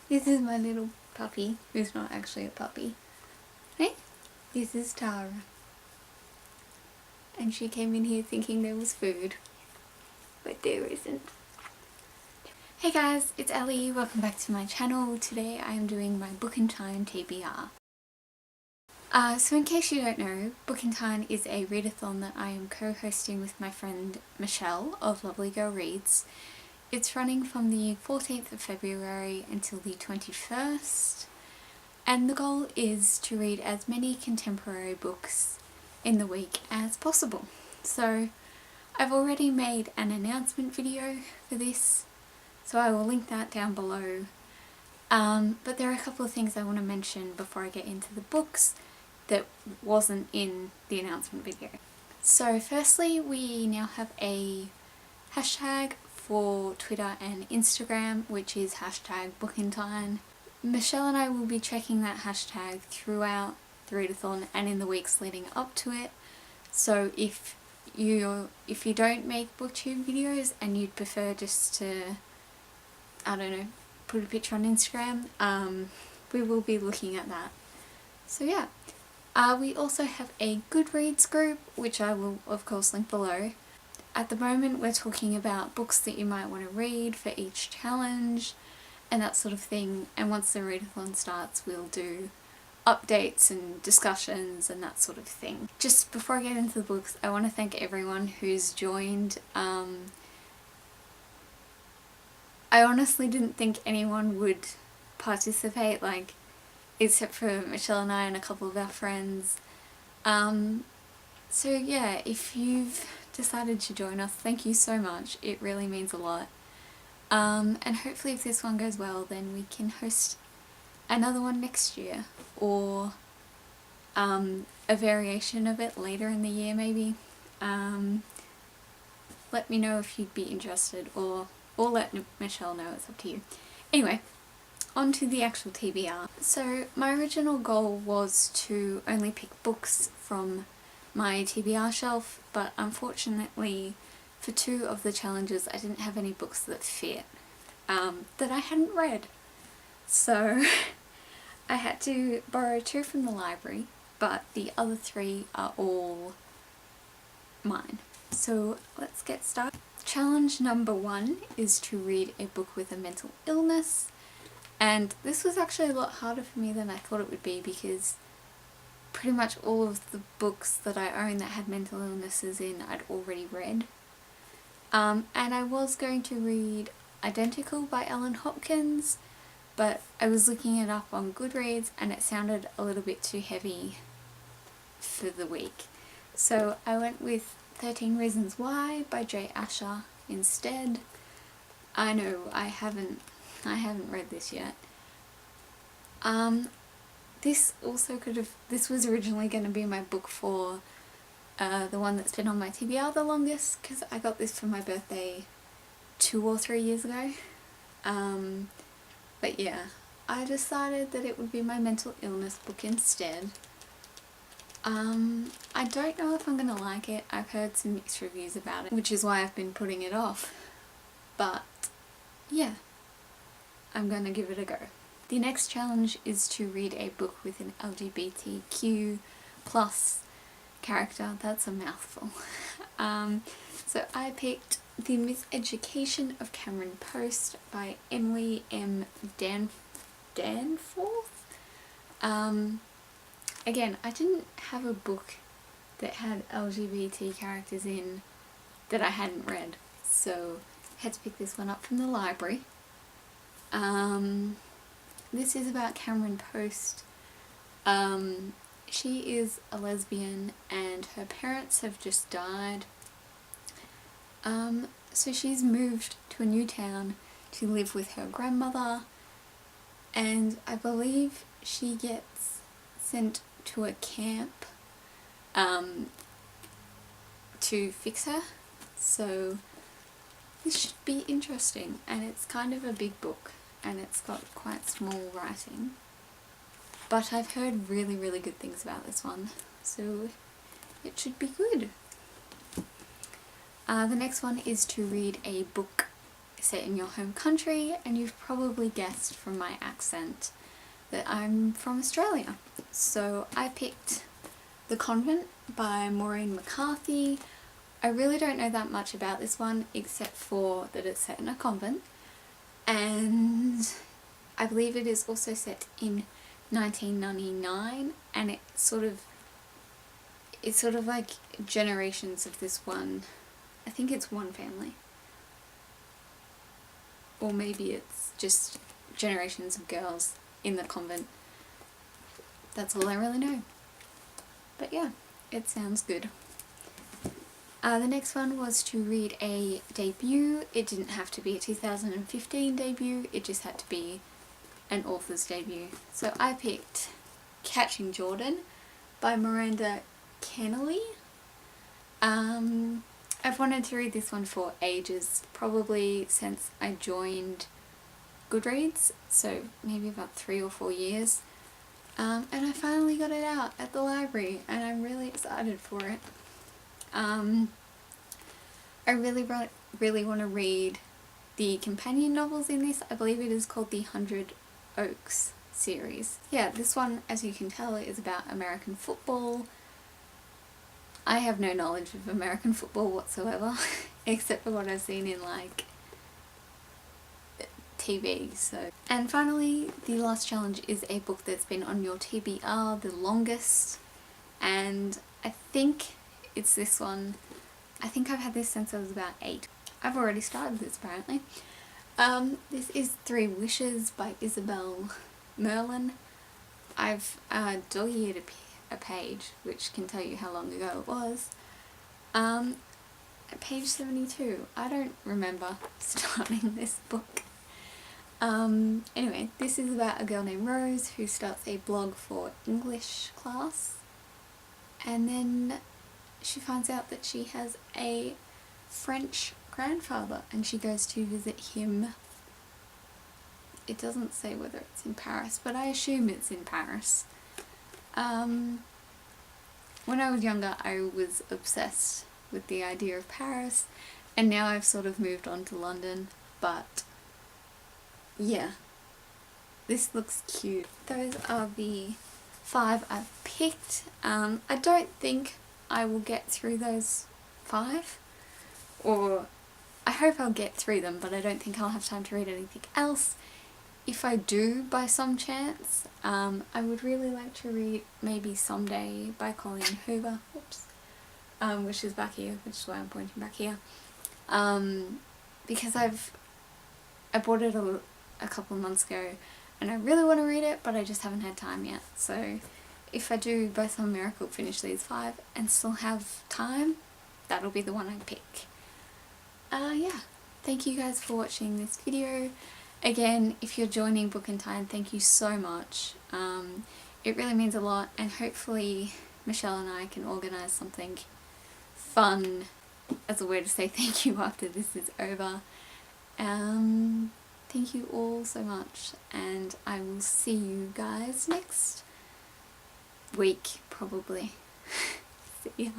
This is my little puppy, who's not actually a puppy. Hey, this is Tara. And she came in here thinking there was food, but there isn't. Hey guys, it's Ellie. Welcome back to my channel. Today I am doing my Bookentine TBR. So in case you don't know, Bookentine is a read-a-thon that I am co-hosting with my friend Michelle of Lovely Girl Reads. It's running from the 14th of February until the 21st, and the goal is to read as many contemporary books in the week as possible. So I've already made an announcement video for this, so I will link that down below. But there are a couple of things I want to mention before I get into the books that wasn't in the announcement video. So firstly, we now have a hashtag for Twitter and Instagram, which is hashtag Bookentine. Michelle and I will be checking that hashtag throughout the read-a-thon and in the weeks leading up to it. So if you don't make booktube videos and you'd prefer just to, I don't know, put a picture on Instagram, we will be looking at that. So yeah. We also have a Goodreads group, which I will of course link below. At the moment we're talking about books that you might want to read for each challenge and that sort of thing, and once the read-a-thon starts we'll do updates and discussions and that sort of thing. Just before I get into the books, I want to thank everyone who's joined. I honestly didn't think anyone would participate, except for Michelle and I and a couple of our friends. So yeah, if you've decided to join us, thank you so much. It really means a lot. And hopefully if this one goes well, then we can host another one next year, or a variation of it later in the year maybe. Let me know if you'd be interested, or let Michelle know, it's up to you. Anyway, on to the actual TBR. So my original goal was to only pick books from my TBR shelf, but unfortunately for two of the challenges I didn't have any books that fit, that I hadn't read. So I had to borrow two from the library, but the other three are all mine. So let's get started. Challenge number one is to read a book with a mental illness. And this was actually a lot harder for me than I thought it would be, because pretty much all of the books that I own that had mental illnesses in I'd already read. And I was going to read Identical by Ellen Hopkins, but I was looking it up on Goodreads and it sounded a little bit too heavy for the week. So I went with 13 Reasons Why by J. Asher instead. I know I haven't read this yet. This was originally going to be my book for the one that's been on my TBR the longest, because I got this for my birthday 2 or 3 years ago. But yeah, I decided that it would be my mental illness book instead. I don't know if I'm going to like it. I've heard some mixed reviews about it, which is why I've been putting it off. But yeah, I'm gonna give it a go. The next challenge is to read a book with an LGBTQ plus character. That's a mouthful. So I picked The Miseducation of Cameron Post by Emily M. Danforth. Again, I didn't have a book that had LGBT characters in that I hadn't read, so I had to pick this one up from the library. This is about Cameron Post. She is a lesbian and her parents have just died. So she's moved to a new town to live with her grandmother, and I believe she gets sent to a camp to fix her. So this should be interesting, and it's kind of a big book and it's got quite small writing, but I've heard really good things about this one, so it should be good. The next one is to read a book set in your home country, and you've probably guessed from my accent that I'm from Australia. So I picked The Convent by Maureen McCarthy. I really don't know that much about this one except for that it's set in a convent, and I believe it is also set in 1999, and it's sort of like generations of this one. I think it's one family, or maybe it's just generations of girls in the convent. That's all I really know. But yeah, it sounds good. The next one was to read a debut. It didn't have to be a 2015 debut, it just had to be an author's debut. So I picked Catching Jordan by Miranda Kennelly. I've wanted to read this one for ages, probably since I joined Goodreads, so maybe about 3 or 4 years. And I finally got it out at the library, and I'm really excited for it. I really want to read the companion novels in this. I believe it is called the 100 Oaks series. Yeah, this one, as you can tell, is about American football. I have no knowledge of American football whatsoever, except for what I've seen in like TV. So, and finally, the last challenge is a book that's been on your TBR the longest, and I think it's this one. I think I've had this since I was about 8. I've already started this apparently. This is 3 Wishes by Isabel Merlin. I've dog-eared a page, which can tell you how long ago it was. At page 72. I don't remember starting this book. Anyway, this is about a girl named Rose who starts a blog for English class, and then she finds out that she has a French grandfather and she goes to visit him. It doesn't say whether it's in Paris, but I assume it's in Paris. When I was younger, I was obsessed with the idea of Paris, and now I've sort of moved on to London, but yeah, this looks cute. Those are the 5 I've picked. I don't think I will get through those 5, or I hope I'll get through them, but I don't think I'll have time to read anything else. If I do by some chance, I would really like to read Maybe Someday by Colleen Hoover, which is back here, which is why I'm pointing back here, because I bought it a couple of months ago and I really want to read it, but I just haven't had time yet. So if I do both on Miracle finish these 5 and still have time, that'll be the one I pick. Yeah, thank you guys for watching this video. Again, if you're joining Bookentine, thank you so much. It really means a lot, and hopefully Michelle and I can organise something fun as a way to say thank you after this is over. Thank you all so much, and I will see you guys next week, probably. See ya.